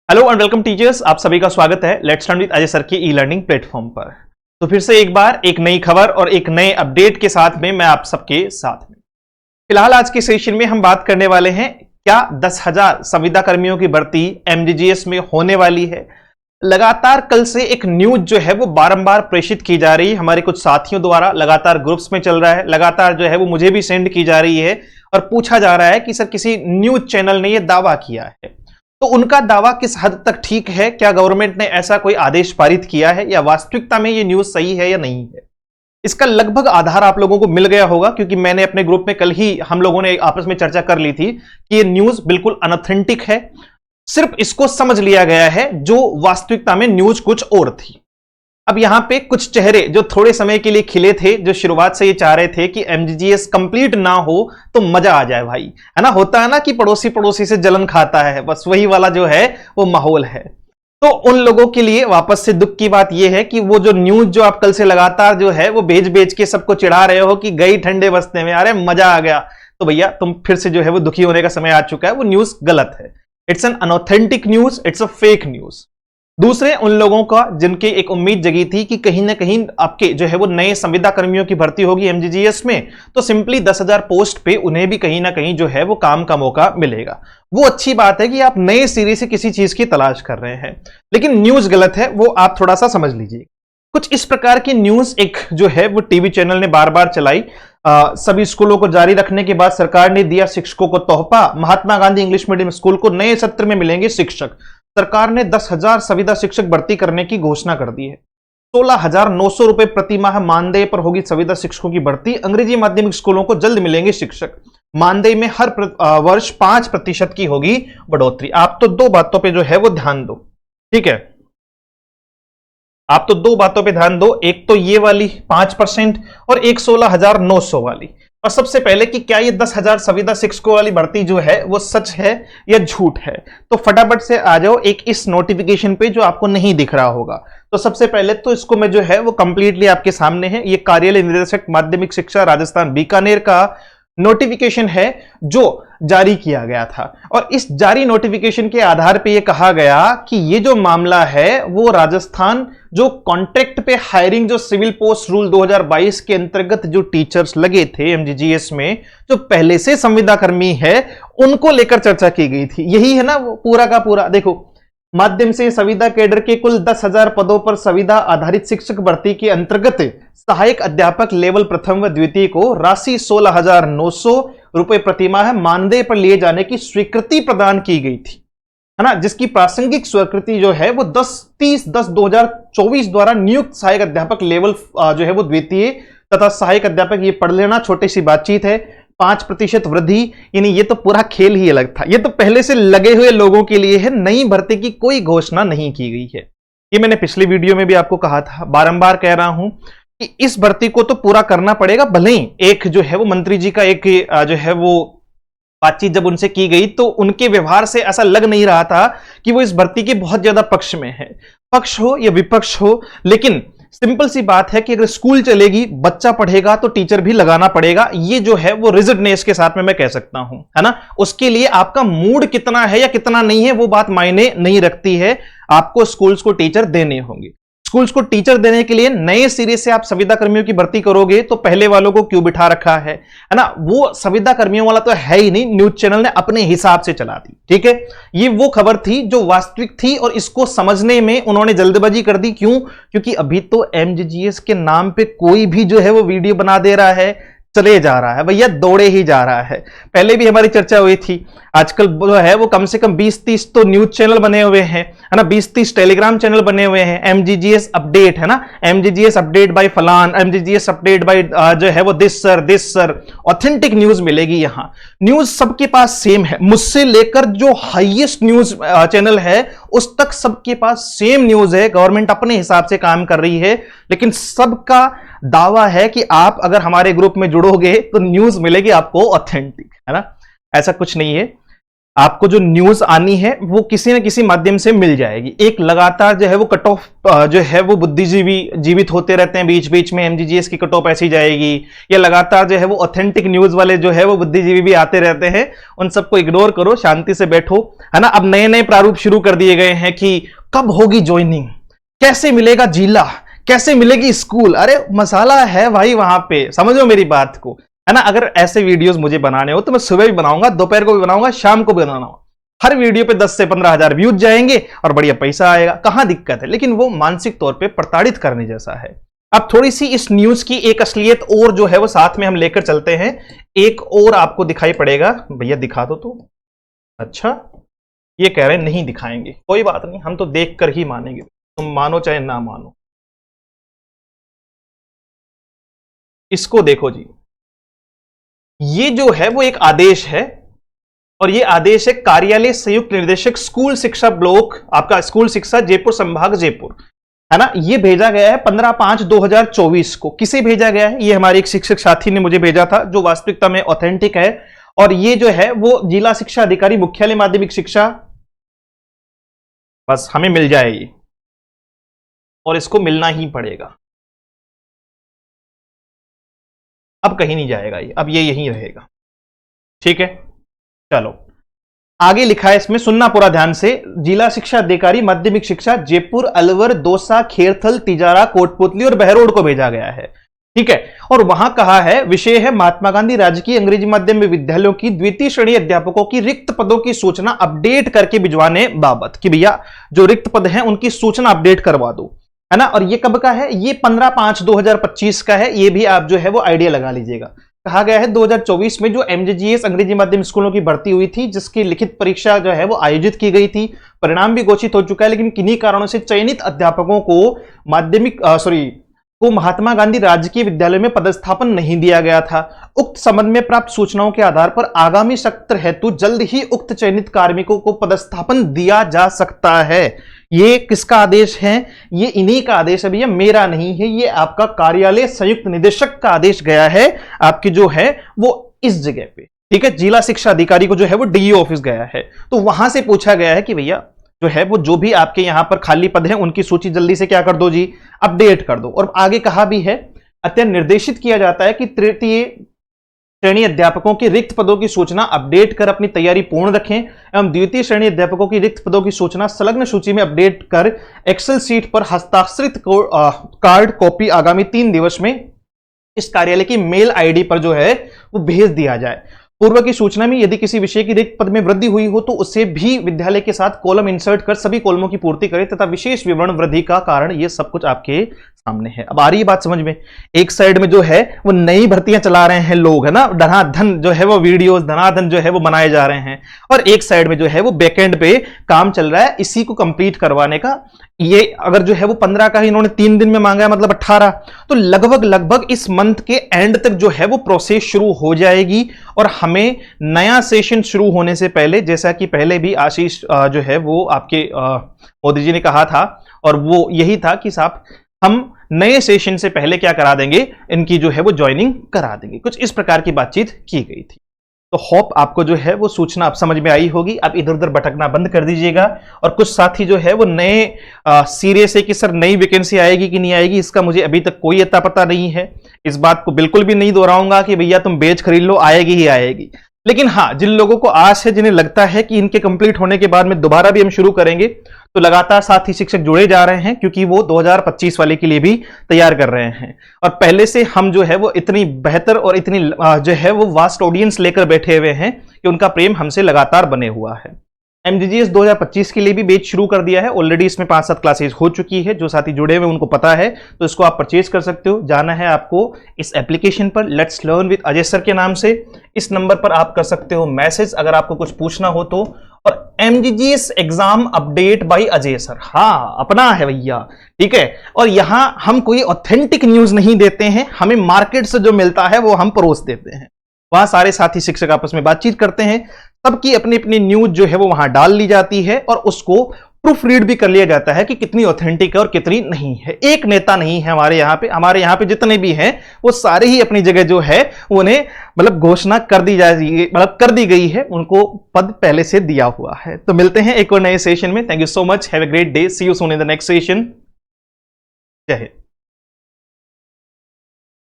Hello and welcome teachers, आप सभी का स्वागत है let's learn with Ajay sir की ई लर्निंग प्लेटफॉर्म पर। तो फिर से एक बार एक नई खबर और एक नए अपडेट के साथ में मैं आप सबके साथ में। फिलहाल आज के सेशन में हम बात करने वाले हैं क्या 10,000 संविदा कर्मियों की भर्ती एमजीजीएस में होने वाली है। लगातार कल से एक न्यूज जो है वो बारंबार प्रेषित की जा रही है हमारे कुछ साथियों द्वारा, लगातार ग्रुप्स में चल रहा है, लगातार जो है वो मुझे भी सेंड की जा रही है और पूछा जा रहा है कि सर किसी न्यूज चैनल ने यह दावा किया है तो उनका दावा किस हद तक ठीक है, क्या गवर्नमेंट ने ऐसा कोई आदेश पारित किया है या वास्तविकता में ये न्यूज सही है या नहीं है। इसका लगभग आधार आप लोगों को मिल गया होगा क्योंकि मैंने अपने ग्रुप में कल ही हम लोगों ने आपस में चर्चा कर ली थी कि ये न्यूज बिल्कुल अनऑथेंटिक है। सिर्फ इसको समझ लिया गया है जो वास्तविकता में न्यूज कुछ और थी। अब यहां पे कुछ चेहरे जो थोड़े समय के लिए खिले थे, जो शुरुआत से ये चाह रहे थे कि एमजीजीएस कंप्लीट ना हो तो मजा आ जाए भाई, है ना, होता है ना कि पड़ोसी पड़ोसी से जलन खाता है, बस वही वाला जो है वो माहौल है। तो उन लोगों के लिए वापस से दुख की बात यह है कि वो जो न्यूज जो आप कल से लगातार जो है वो बेच बेच के सबको चिढ़ा रहे हो कि गई ठंडे बस्ते में, अरे मजा आ गया, तो भैया तुम फिर से जो है वो दुखी होने का समय आ चुका है। वो न्यूज गलत है, it's an unauthentic news, it's a fake news. दूसरे उन लोगों का जिनकी एक उम्मीद जगी थी कि कहीं ना कहीं आपके जो है वो नए संविदा कर्मियों की भर्ती होगी एमजीजीएस में, तो सिंपली 10,000 पोस्ट पे उन्हें भी कहीं ना कहीं जो है वो काम का मौका मिलेगा। वो अच्छी बात है कि आप नए सिरे से किसी चीज की तलाश कर रहे हैं, लेकिन न्यूज गलत है, वो आप थोड़ा सा समझ लीजिए। कुछ इस प्रकार की न्यूज एक जो है वो टीवी चैनल ने बार बार चलाई। सभी स्कूलों को जारी रखने के बाद सरकार ने दिया शिक्षकों को तोहफा, Mahatma Gandhi English medium school को नए सत्र में मिलेंगे शिक्षक। सरकार ने 10,000 संविदा शिक्षक भर्ती करने की घोषणा कर दी है। 16,900 रुपए प्रति माह मानदेय पर होगी संविदा शिक्षकों की भर्ती। अंग्रेजी माध्यमिक स्कूलों को जल्द मिलेंगे शिक्षक। मानदेय में हर वर्ष 5% की होगी बढ़ोतरी। आप तो दो बातों पे जो है वो ध्यान दो, ठीक है, आप तो दो बातों पे ध्यान दो, एक तो ये वाली 5% और एक 16,900 वाली। और सबसे पहले कि क्या ये 10,000 संविदा शिक्षकों वाली भर्ती जो है वो सच है या झूठ है, तो फटाफट से आ जाओ एक इस नोटिफिकेशन पे जो आपको नहीं दिख रहा होगा। तो सबसे पहले तो इसको मैं जो है वो कंप्लीटली आपके सामने है, ये कार्यालय निदेशक माध्यमिक शिक्षा राजस्थान बीकानेर का नोटिफिकेशन है जो जारी किया गया था। और इस जारी नोटिफिकेशन के आधार पे यह कहा गया कि ये जो मामला है वो राजस्थान जो कॉन्ट्रैक्ट पे हायरिंग जो सिविल पोस्ट रूल 2022 के अंतर्गत जो टीचर्स लगे थे एमजीजीएस में, जो पहले से संविदा कर्मी है, उनको लेकर चर्चा की गई थी। यही है ना वो पूरा का पूरा। देखो, माध्यम से संविदा कैडर के कुल 10,000 पदों पर संविदा आधारित शिक्षक भर्ती के अंतर्गत सहायक अध्यापक लेवल प्रथम व द्वितीय को राशि 16,900 रुपए प्रतिमाह मानदेय पर लिए जाने की स्वीकृति प्रदान की गई थी, है ना, जिसकी प्रासंगिक स्वीकृति जो है वो 10/30/2024 द्वारा नियुक्त सहायक अध्यापक लेवल जो है वो द्वितीय तथा सहायक अध्यापक, ये पढ़ लेना, छोटी सी बातचीत है, 5% वृद्धि। यानी ये तो पूरा खेल ही अलग था। ये तो पहले से लगे हुए लोगों के लिए है, नई भर्ती की कोई घोषणा नहीं की गई है। ये मैंने पिछले वीडियो में भी आपको कहा था, बारंबार कह रहा हूं कि इस भर्ती को तो पूरा करना पड़ेगा। भले ही एक जो है वो मंत्री जी का एक जो है वो बातचीत जब उनसे की गई तो उनके व्यवहार से ऐसा लग नहीं रहा था कि वो इस भर्ती के बहुत ज्यादा पक्ष में है, पक्ष हो या विपक्ष हो। लेकिन सिंपल सी बात है कि अगर स्कूल चलेगी, बच्चा पढ़ेगा तो टीचर भी लगाना पड़ेगा। ये जो है वो रिजिडनेस के साथ में मैं कह सकता हूं, है ना। उसके लिए आपका मूड कितना है या कितना नहीं है वो बात मायने नहीं रखती है। आपको स्कूल्स को टीचर देने होंगे। स्कूल्स को टीचर देने के लिए नए सिरे से आप संविदा कर्मियों की भर्ती करोगे तो पहले वालों को क्यों बिठा रखा है ना। वो संविदा कर्मियों वाला तो है ही नहीं, न्यूज चैनल ने अपने हिसाब से चला दी, ठीक है। ये वो खबर थी जो वास्तविक थी और इसको समझने में उन्होंने जल्दबाजी कर दी। क्यों? क्योंकि अभी तो एमजीजीएस के नाम पे कोई भी जो है वो वीडियो बना दे रहा है, चले जा रहा है भैया, दौड़े ही जा रहा है। पहले भी हमारी चर्चा हुई थी, आजकल जो है वो कम से कम 20-30 तो न्यूज चैनल बने हुए हैं, है ना, 20-30 टेलीग्राम चैनल बने हुए हैं। एमजीजीएस अपडेट, है ना, एमजीजीएस अपडेट बाय फलान, एमजीजीएस अपडेट बाय जो है वो दिस सर। ऑथेंटिक न्यूज मिलेगी यहां। न्यूज सबके पास सेम है, मुझसे लेकर जो हाईएस्ट न्यूज चैनल है उस तक सबके पास सेम न्यूज है। गवर्नमेंट अपने हिसाब से काम कर रही है, लेकिन सबका दावा है कि आप अगर हमारे ग्रुप में जुड़ोगे तो न्यूज मिलेगी आपको ऑथेंटिक, है ना। ऐसा कुछ नहीं है। आपको जो न्यूज आनी है वो किसी न किसी माध्यम से मिल जाएगी। एक लगातार जो है वो कट ऑफ जो है वो बुद्धिजीवी जीवित होते रहते हैं, बीच बीच में एमजीजीएस की कट ऑफ ऐसी जाएगी, या लगातार जो है वो ऑथेंटिक न्यूज वाले जो है वो बुद्धिजीवी भी आते रहते हैं। उन सबको इग्नोर करो, शांति से बैठो, है ना। अब नए नए प्रारूप शुरू कर दिए गए हैं कि कब होगी ज्वाइनिंग, कैसे मिलेगा जिला, कैसे मिलेगी स्कूल। अरे मसाला है भाई वहां पे, समझो मेरी बात को, है ना। अगर ऐसे वीडियोस मुझे बनाने हो तो मैं सुबह भी बनाऊंगा, दोपहर को भी बनाऊंगा, शाम को भी बनाऊंगा। हर वीडियो पे 10 से 15 हजार व्यूज जाएंगे और बढ़िया पैसा आएगा, कहां दिक्कत है। लेकिन वो मानसिक तौर पे प्रताड़ित करने जैसा है। अब थोड़ी सी इस न्यूज की एक असलियत और जो है वो साथ में हम लेकर चलते हैं। एक और आपको दिखाई पड़ेगा, भैया दिखा दो तो। अच्छा, ये कह रहे हैं नहीं दिखाएंगे, कोई बात नहीं, हम तो देख कर ही मानेंगे, तुम मानो चाहे ना मानो। इसको देखो जी, ये जो है वो एक आदेश है, और ये आदेश है कार्यालय संयुक्त निर्देशक स्कूल शिक्षा ब्लॉक, आपका स्कूल शिक्षा जयपुर संभाग जयपुर, है ना। ये भेजा गया है 15/5/2024 को। किसे भेजा गया है? ये हमारे एक शिक्षक साथी ने मुझे भेजा था, जो वास्तविकता में ऑथेंटिक है। और ये जो है वो जिला शिक्षा अधिकारी मुख्यालय माध्यमिक शिक्षा, बस हमें मिल जाएगी और इसको मिलना ही पड़ेगा। अब कहीं नहीं जाएगा ये, अब ये यहीं रहेगा, ठीक है। चलो आगे लिखा है इसमें, सुनना पूरा ध्यान से। जिला शिक्षा अधिकारी माध्यमिक शिक्षा जयपुर, अलवर, दौसा, खेरथल, तिजारा, कोटपुतली और बहरोड को भेजा गया है, ठीक है। और वहां कहा है, विषय है महात्मा गांधी राजकीय अंग्रेजी माध्यम विद्यालयों की द्वितीय श्रेणी अध्यापकों की रिक्त पदों की सूचना अपडेट करके भिजवाने बाबत, कि भैया जो रिक्त पद हैं उनकी सूचना अपडेट करवा दो, है ना। और ये कब का है? ये 15/5/2025 का है। ये भी आप जो है वो आइडिया लगा लीजिएगा। कहा गया है 2024 में जो एमजीजीएस अंग्रेजी माध्यम स्कूलों की भर्ती हुई थी, जिसकी लिखित परीक्षा जो है वो आयोजित की गई थी, परिणाम भी घोषित हो चुका है, लेकिन किन्हीं कारणों से चयनित अध्यापकों को महात्मा गांधी राजकीय विद्यालय में पदस्थापन नहीं दिया गया था। उक्त संबंध में प्राप्त सूचनाओं के आधार पर आगामी सत्र हेतु जल्द ही उक्त चयनित कार्मिकों को पदस्थापन दिया जा सकता है। ये किसका आदेश है? ये इन्हीं का आदेश है भैया, मेरा नहीं है। ये आपका कार्यालय संयुक्त निदेशक का आदेश गया है, आपकी जो है वो इस जगह पे, ठीक है। जिला शिक्षा अधिकारी को जो है वो डीईओ ऑफिस गया है, तो वहां से पूछा गया है कि भैया जो है वो जो भी आपके यहां पर खाली पद हैं उनकी सूची जल्दी से क्या कर दो जी, अपडेट कर दो। और आगे कहा भी है, अत्यंत निर्देशित किया जाता है कि तृतीय श्रेणी अध्यापकों की रिक्त पदों की सूचना अपडेट कर अपनी तैयारी पूर्ण रखें, एवं द्वितीय श्रेणी अध्यापकों की रिक्त पदों की सूचना संलग्न सूची में अपडेट कर एक्सेल सीट पर हस्ताक्षरित कार्ड कॉपी आगामी 3 दिवस में इस कार्यालय की मेल आईडी पर जो है वो भेज दिया जाए। पूर्व की सूचना में यदि किसी विषय की रिक्त पद में वृद्धि हुई हो तो उसे भी विद्यालय के साथ कॉलम इंसर्ट कर सभी कॉलमों की पूर्ति करें, तथा विशेष विवरण वृद्धि का कारण ये सब कुछ आपके सामने है। अब आ रही है बात समझ में। एक साइड में जो है वो नई भर्तियां चला रहे हैं लोग, है ना, धनाधन जो है वो वीडियोस धनाधन जो है वो बनाए जा रहे हैं, और एक साइड में जो है वो बैकएंड पे काम चल रहा है इसी को कंप्लीट करवाने का। ये अगर जो है वो 15 का इन्होंने 3 दिन में मांगा है, मतलब 18, तो लगभग इस मंथ के एंड तक जो है वो प्रोसेस शुरू हो जाएगी। और हमें नया सेशन शुरू होने से पहले, जैसा कि पहले भी आशीष जो है वो आपके मोदी जी ने कहा था, और वो यही था कि साहब हम नए सेशन से पहले क्या करा देंगे, इनकी जो है वो ज्वाइनिंग करा देंगे। कुछ इस प्रकार की बातचीत की गई थी। तो होप आपको जो है वो सूचना अब समझ में आई होगी। अब इधर उधर भटकना बंद कर दीजिएगा। और कुछ साथी जो है वो नए सीरियस है कि सर नई वैकेंसी आएगी कि नहीं आएगी, इसका मुझे अभी तक कोई अता पता नहीं है। इस बात को बिल्कुल भी नहीं दोहराऊंगा कि भैया तुम बैच खरीद लो, आएगी ही आएगी। लेकिन हाँ, जिन लोगों को आस है, जिन्हें लगता है कि इनके कंप्लीट होने के बाद में दोबारा भी हम शुरू करेंगे, तो लगातार साथी शिक्षक जुड़े जा रहे हैं, क्योंकि वो 2025 वाले के लिए भी तैयार कर रहे हैं। और पहले से हम जो है वो इतनी बेहतर और इतनी जो है वो वास्ट ऑडियंस लेकर बैठे हुए हैं कि उनका प्रेम हमसे लगातार बने हुआ है। एमजीजीएस 2025 के लिए भी बैच शुरू कर दिया है ऑलरेडी। इसमें 5-7 क्लासेस हो चुकी है। जो साथी जुड़े हुए उनको पता है, तो इसको आप परचेज कर सकते हो। जाना है आपको इस एप्लीकेशन पर, let's learn with Ajay sir के नाम से। इस नंबर पर आप कर सकते हो मैसेज अगर आपको कुछ पूछना हो तो। और MGGS exam update by Ajay sir, हाँ अपना है भैया, ठीक है। और यहां हम कोई ऑथेंटिक न्यूज नहीं देते हैं, हमें मार्केट से जो मिलता है वो हम परोस देते हैं। वहां सारे साथी शिक्षक आपस में बातचीत करते हैं, सबकी अपनी अपनी न्यूज जो है वो वहां डाल ली जाती है और उसको प्रूफ रीड भी कर लिया जाता है कि कितनी ऑथेंटिक है और कितनी नहीं है। एक नेता नहीं है हमारे यहाँ पे जितने भी हैं वो सारे ही अपनी जगह जो है उन्हें मतलब घोषणा कर दी जाएगी, मतलब कर दी गई है, उनको पद पहले से दिया हुआ है। तो मिलते हैं एक और नए सेशन में। Thank you so much, have a great day, see you soon in the next session. जय हिंद।